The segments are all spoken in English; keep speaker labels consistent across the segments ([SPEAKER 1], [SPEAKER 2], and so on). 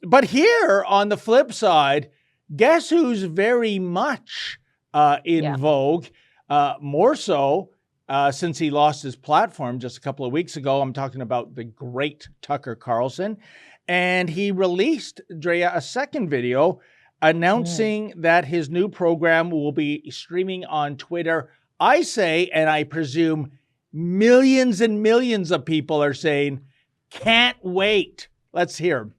[SPEAKER 1] But here on the flip side, guess who's very much in vogue, more so since he lost his platform just a couple of weeks ago. I'm talking about the great Tucker Carlson. And he released, Drea, a second video announcing that his new program will be streaming on Twitter. I say, and I presume millions and millions of people are saying, can't wait. Let's hear him.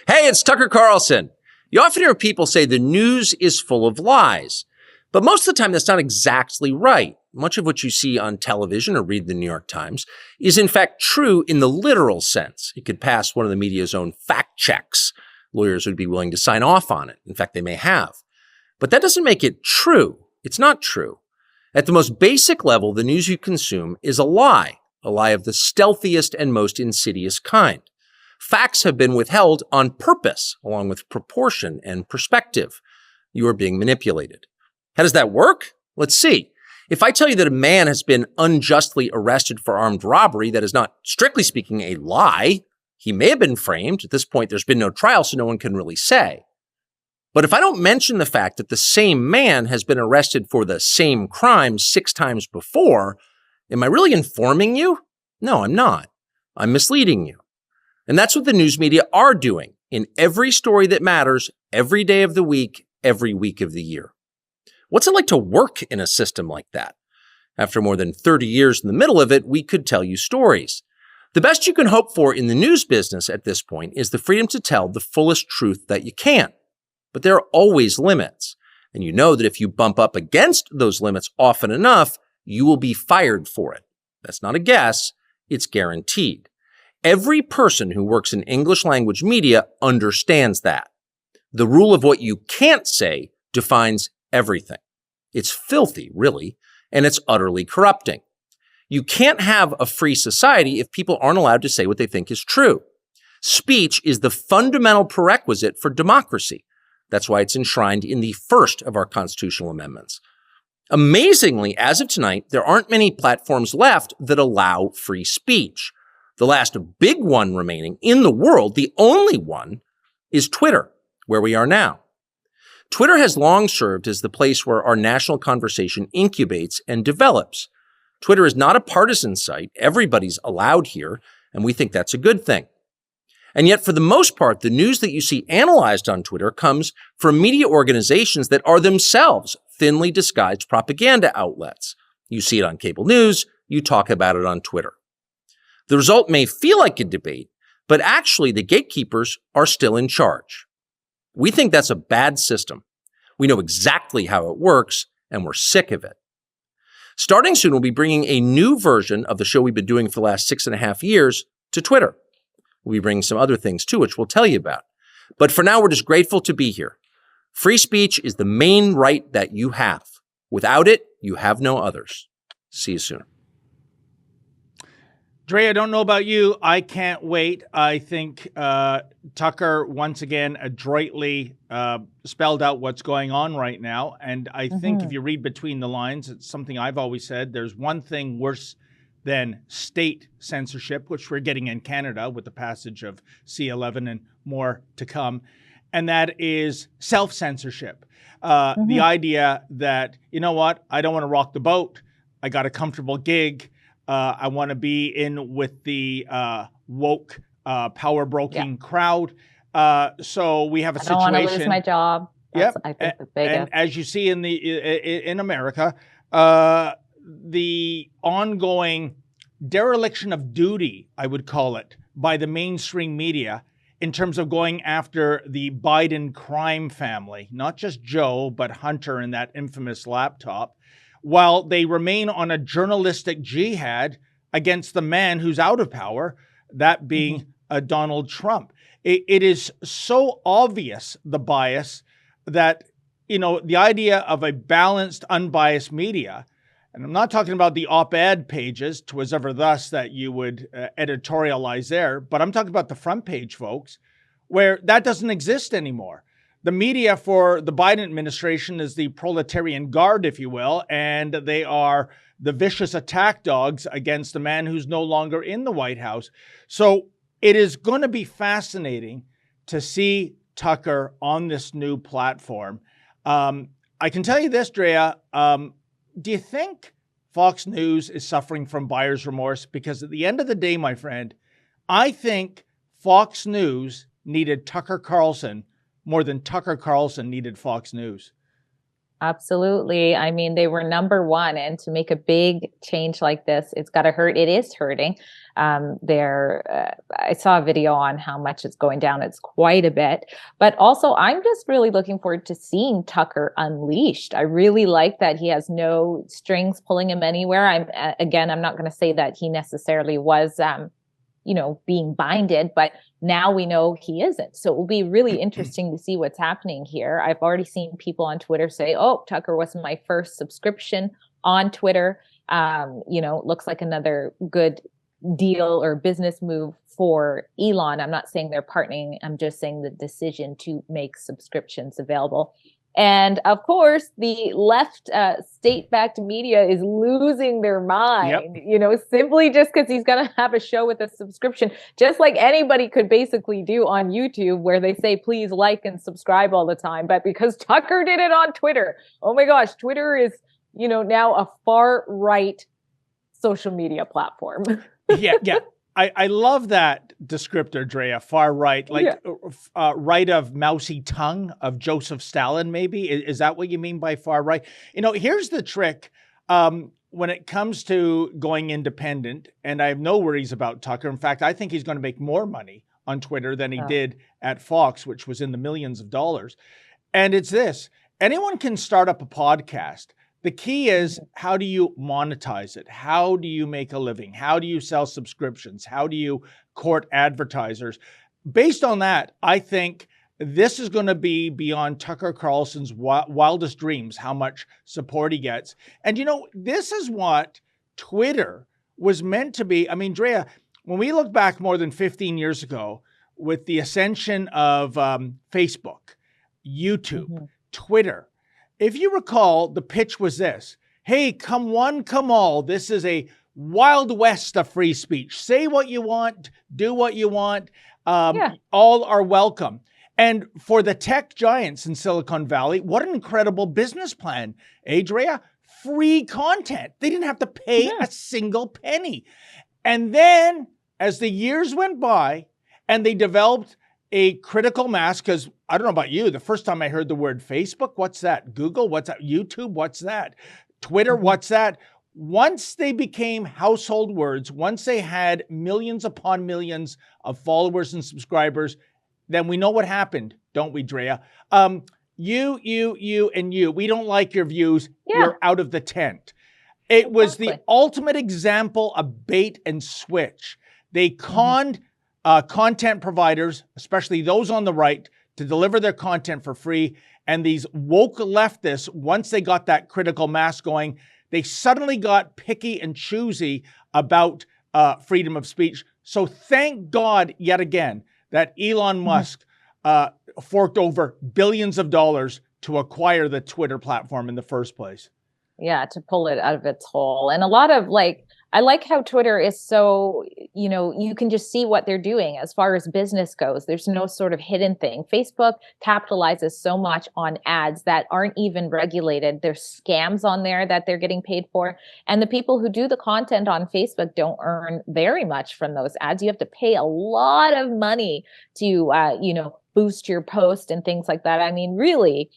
[SPEAKER 2] Hey, it's Tucker Carlson. You often hear people say the news is full of lies, but most of the time that's not exactly right. Much of what you see on television or read the New York Times is in fact true in the literal sense. It could pass one of the media's own fact checks. Lawyers would be willing to sign off on it. In fact, they may have. But that doesn't make it true. It's not true. At the most basic level, the news you consume is a lie of the stealthiest and most insidious kind. Facts have been withheld on purpose, along with proportion and perspective. You are being manipulated. How does that work? Let's see. If I tell you that a man has been unjustly arrested for armed robbery, that is not, strictly speaking, a lie. He may have been framed. At this point, there's been no trial, so no one can really say. But if I don't mention the fact that the same man has been arrested for the same crime 6 times before, am I really informing you? No, I'm not. I'm misleading you. And that's what the news media are doing in every story that matters, every day of the week, every week of the year. What's it like to work in a system like that? After more than 30 years in the middle of it, we could tell you stories. The best you can hope for in the news business at this point is the freedom to tell the fullest truth that you can. But there are always limits. And you know that if you bump up against those limits often enough, you will be fired for it. That's not a guess, it's guaranteed. Every person who works in English language media understands that. The rule of what you can't say defines everything. It's filthy, really, and it's utterly corrupting. You can't have a free society if people aren't allowed to say what they think is true. Speech is the fundamental prerequisite for democracy. That's why it's enshrined in the first of our constitutional amendments. Amazingly, as of tonight, there aren't many platforms left that allow free speech. The last big one remaining in the world, the only one, is Twitter, where we are now. Twitter has long served as the place where our national conversation incubates and develops. Twitter is not a partisan site. Everybody's allowed here, and we think that's a good thing. And yet, for the most part, the news that you see analyzed on Twitter comes from media organizations that are themselves thinly disguised propaganda outlets. You see it on cable news, you talk about it on Twitter. The result may feel like a debate, but actually the gatekeepers are still in charge. We think that's a bad system. We know exactly how it works, and we're sick of it. Starting soon, we'll be bringing a new version of the show we've been doing for the last 6.5 years to Twitter. We'll be bringing some other things too, which we'll tell you about. But for now, we're just grateful to be here. Free speech is the main right that you have. Without it, you have no others. See you soon.
[SPEAKER 1] Dre, I don't know about you. I can't wait. I think Tucker, once again, adroitly spelled out what's going on right now. And I think if you read between the lines, it's something I've always said. There's one thing worse than state censorship, which we're getting in Canada with the passage of C-11 and more to come. And that is self-censorship. The idea that, you know what, I don't want to rock the boat. I got a comfortable gig. I want to be in with the woke, power-broking crowd. So we have a situation. I don't want to lose
[SPEAKER 3] my job. That's,
[SPEAKER 1] yep.
[SPEAKER 3] I think the biggest.
[SPEAKER 1] And as you see in America, the ongoing dereliction of duty, I would call it, by the mainstream media in terms of going after the Biden crime family, not just Joe, but Hunter and that infamous laptop, while they remain on a journalistic jihad against the man who's out of power, that being Donald Trump. It is so obvious, the bias, that, you know, the idea of a balanced, unbiased media, and I'm not talking about the op-ed pages, 'twas ever thus that you would editorialize there, but I'm talking about the front page, folks, where that doesn't exist anymore. The media for the Biden administration is the proletarian guard, if you will, and they are the vicious attack dogs against the man who's no longer in the White House. So it is going to be fascinating to see Tucker on this new platform. I can tell you this, Drea. Do you think Fox News is suffering from buyer's remorse? Because at the end of the day, my friend, I think Fox News needed Tucker Carlson more than Tucker Carlson needed Fox News.
[SPEAKER 3] Absolutely. I mean, they were number one, and to make a big change like this, it's got to hurt. It is hurting. I saw a video on how much it's going down. It's quite a bit. But also, I'm just really looking forward to seeing Tucker unleashed. I really like that he has no strings pulling him anywhere. I'm not going to say that he necessarily was, being binded, but now we know he isn't. So it will be really interesting to see what's happening here. I've already seen people on Twitter say, "Oh, Tucker was my first subscription on Twitter." Looks like another good deal or business move for Elon. I'm not saying they're partnering. I'm just saying the decision to make subscriptions available. And of course, the left state-backed media is losing their mind, simply just because he's going to have a show with a subscription, just like anybody could basically do on YouTube, where they say, please like and subscribe all the time. But because Tucker did it on Twitter, oh my gosh, Twitter is, now a far-right social media platform.
[SPEAKER 1] Yeah. I love that descriptor, Drea, far right, right of mousy tongue of Joseph Stalin, maybe? Is that what you mean by far right? Here's the trick. When it comes to going independent, and I have no worries about Tucker. In fact, I think he's going to make more money on Twitter than he did at Fox, which was in the millions of dollars. And it's this. Anyone can start up a podcast. The key is, how do you monetize it? How do you make a living? How do you sell subscriptions? How do you court advertisers? Based on that, I think this is going to be beyond Tucker Carlson's wildest dreams, how much support he gets. And, this is what Twitter was meant to be. I mean, Drea, when we look back more than 15 years ago with the ascension of Facebook, YouTube, Twitter, if you recall, the pitch was this: hey, come one, come all. This is a wild west of free speech. Say what you want, do what you want. All are welcome. And for the tech giants in Silicon Valley, what an incredible business plan, Drea? Free content. They didn't have to pay a single penny. And then, as the years went by and they developed a critical mass, because I don't know about you, the first time I heard the word Facebook, what's that? Google, what's that? YouTube, what's that? Twitter, what's that? Once they became household words, once they had millions upon millions of followers and subscribers, then we know what happened, don't we, Drea? You, and you, we don't like your views. You're out of the tent. It was the ultimate example of bait and switch. They conned content providers, especially those on the right, to deliver their content for free. And these woke leftists, once they got that critical mass going, they suddenly got picky and choosy about freedom of speech. So thank God, yet again, that Elon Musk forked over billions of dollars to acquire the Twitter platform in the first place.
[SPEAKER 3] Yeah, to pull it out of its hole. And a lot of I like how Twitter is so, you can just see what they're doing as far as business goes. There's no sort of hidden thing. Facebook capitalizes so much on ads that aren't even regulated. There's scams on there that they're getting paid for. And the people who do the content on Facebook don't earn very much from those ads. You have to pay a lot of money to, boost your post and things like that. I mean, really,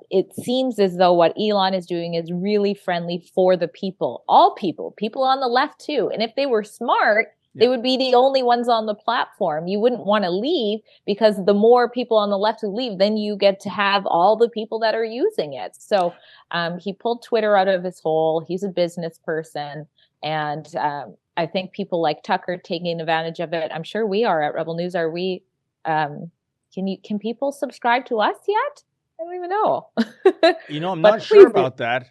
[SPEAKER 3] it seems as though what Elon is doing is really friendly for the people, all people on the left too. And if they were smart, they would be the only ones on the platform. You wouldn't want to leave, because the more people on the left who leave, then you get to have all the people that are using it. So he pulled Twitter out of his hole. He's a business person. And I think people like Tucker taking advantage of it. I'm sure we are at Rebel News. Are we? Can people subscribe to us yet? I don't even know.
[SPEAKER 1] I'm not sure about that.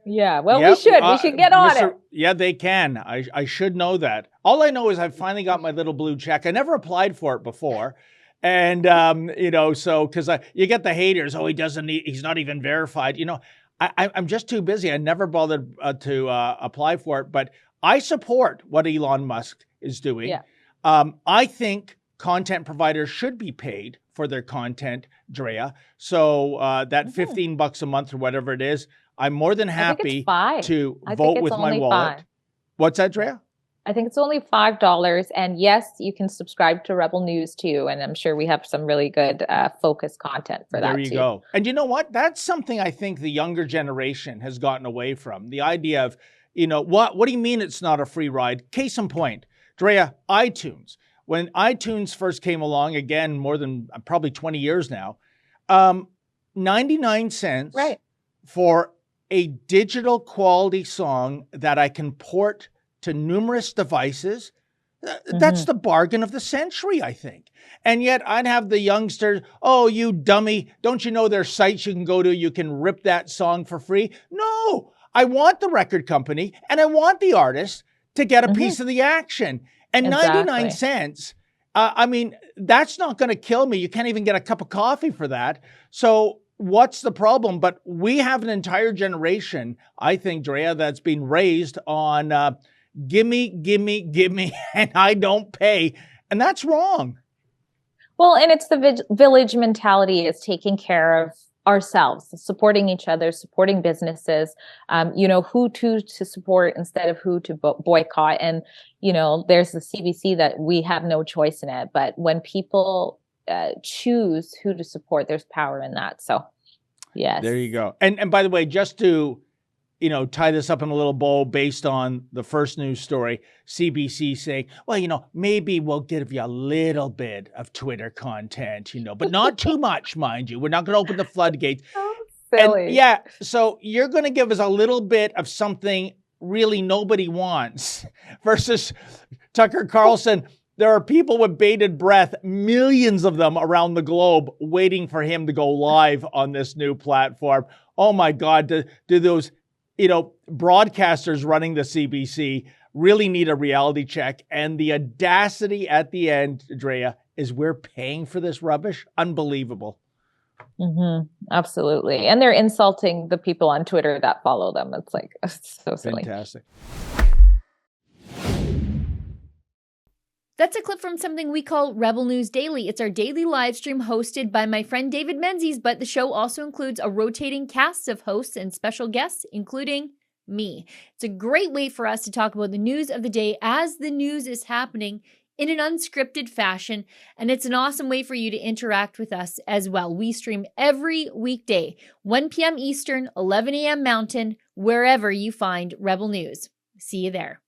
[SPEAKER 3] Yeah, well, we should get on it.
[SPEAKER 1] Yeah, they can. I should know that. All I know is I've finally got my little blue check. I never applied for it before. And, so because you get the haters, he's not even verified. I'm just too busy. I never bothered to apply for it. But I support what Elon Musk is doing. Yeah. I think content providers should be paid for their content, Drea. So that $15 a month or whatever it is, I'm more than happy to vote with my wallet.
[SPEAKER 3] 5.
[SPEAKER 1] What's that, Drea?
[SPEAKER 3] I think it's only $5. And yes, you can subscribe to Rebel News too. And I'm sure we have some really good focus content for that
[SPEAKER 1] There you go. And you know what? That's something I think the younger generation has gotten away from. The idea of, what do you mean it's not a free ride? Case in point, Drea, iTunes. When iTunes first came along, again, more than probably 20 years now, 99 cents for a digital quality song that I can port to numerous devices. That's the bargain of the century, I think. And yet I'd have the youngsters, oh, you dummy, don't you know there's sites you can go to, you can rip that song for free? No, I want the record company and I want the artist to get a piece of the action. And 99 cents, I mean, that's not going to kill me. You can't even get a cup of coffee for that. So what's the problem? But we have an entire generation, I think, Drea, that's been raised on gimme, gimme, gimme, and I don't pay. And that's wrong.
[SPEAKER 3] Well, and it's the village mentality, is taking care of ourselves, supporting each other, supporting businesses, who to support instead of who to boycott. And, there's the CBC that we have no choice in it. But when people choose who to support, there's power in that. So, yes.
[SPEAKER 1] There you go. And by the way, just to tie this up in a little bow based on the first news story, CBC saying, well, maybe we'll give you a little bit of Twitter content, but not too much, mind you. We're not going to open the floodgates.
[SPEAKER 3] Oh, silly.
[SPEAKER 1] And so you're going to give us a little bit of something really nobody wants versus Tucker Carlson. There are people with bated breath, millions of them around the globe, waiting for him to go live on this new platform. Oh my God, do those broadcasters running the CBC really need a reality check. And the audacity at the end, Drea, is we're paying for this rubbish. Unbelievable.
[SPEAKER 3] Absolutely. And they're insulting the people on Twitter that follow them. It's so silly.
[SPEAKER 1] Fantastic.
[SPEAKER 4] That's a clip from something we call Rebel News Daily. It's our daily live stream hosted by my friend David Menzies, but the show also includes a rotating cast of hosts and special guests, including me. It's a great way for us to talk about the news of the day as the news is happening in an unscripted fashion, and it's an awesome way for you to interact with us as well. We stream every weekday, 1 p.m. Eastern, 11 a.m. Mountain, wherever you find Rebel News. See you there.